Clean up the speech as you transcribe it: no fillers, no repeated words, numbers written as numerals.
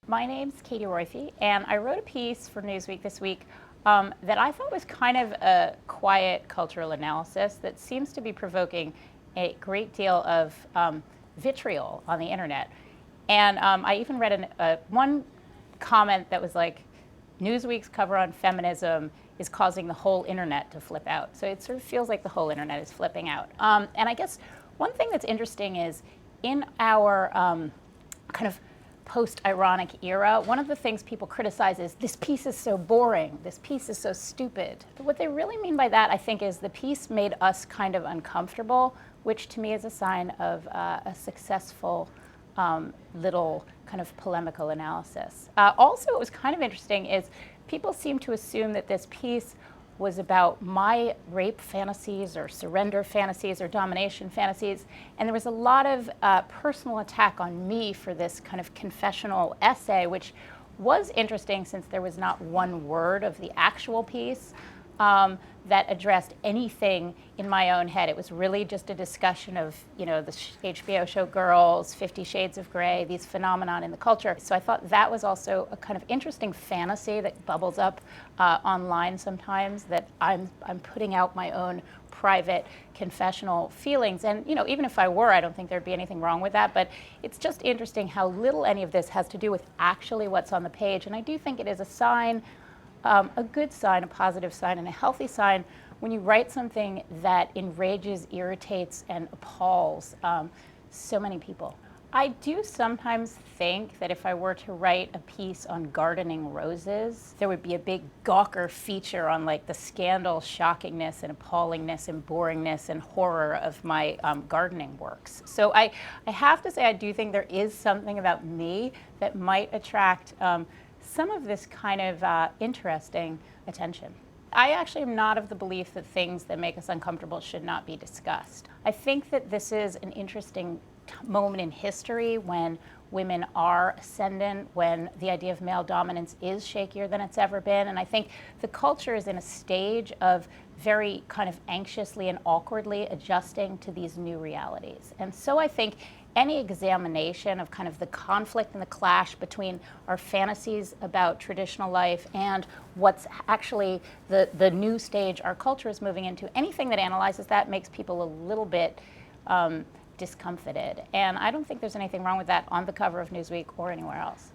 My name's Katie Roiphe, and I wrote a piece for Newsweek this week that I thought was kind of a quiet cultural analysis that seems to be provoking a great deal of vitriol on the internet. And I even read one comment that was like, Newsweek's cover on feminism is causing the whole internet to flip out. So it sort of feels like the whole internet is flipping out. And I guess one thing that's interesting is in our kind of post-ironic era, one of the things people criticize is this piece is so boring, this piece is so stupid. But what they really mean by that, I think, is the piece made us kind of uncomfortable, which to me is a sign of a successful little kind of polemical analysis. Also, what was kind of interesting is people seem to assume that this piece was about my rape fantasies or surrender fantasies or domination fantasies. And there was a lot of personal attack on me for this kind of confessional essay, which was interesting since there was not one word of the actual piece that addressed anything in my own head. It was really just a discussion of, the HBO show Girls, 50 Shades of Grey, these phenomenon in the culture. So I thought that was also a kind of interesting fantasy that bubbles up online sometimes, that I'm putting out my own private confessional feelings. And, even if I were, I don't think there'd be anything wrong with that. But it's just interesting how little any of this has to do with actually what's on the page. And I do think it is a sign, a good sign, a positive sign, and a healthy sign when you write something that enrages, irritates, and appalls so many people. I do sometimes think that if I were to write a piece on gardening roses, there would be a big Gawker feature on like the scandal, shockingness, and appallingness, and boringness, and horror of my gardening works. So I have to say I do think there is something about me that might attract some of this kind of interesting attention. I actually am not of the belief that things that make us uncomfortable should not be discussed. I think that this is an interesting moment in history when women are ascendant, when the idea of male dominance is shakier than it's ever been. And I think the culture is in a stage of very kind of anxiously and awkwardly adjusting to these new realities. And so I think any examination of kind of the conflict and the clash between our fantasies about traditional life and what's actually the new stage our culture is moving into, anything that analyzes that makes people a little bit discomfited. And I don't think there's anything wrong with that on the cover of Newsweek or anywhere else.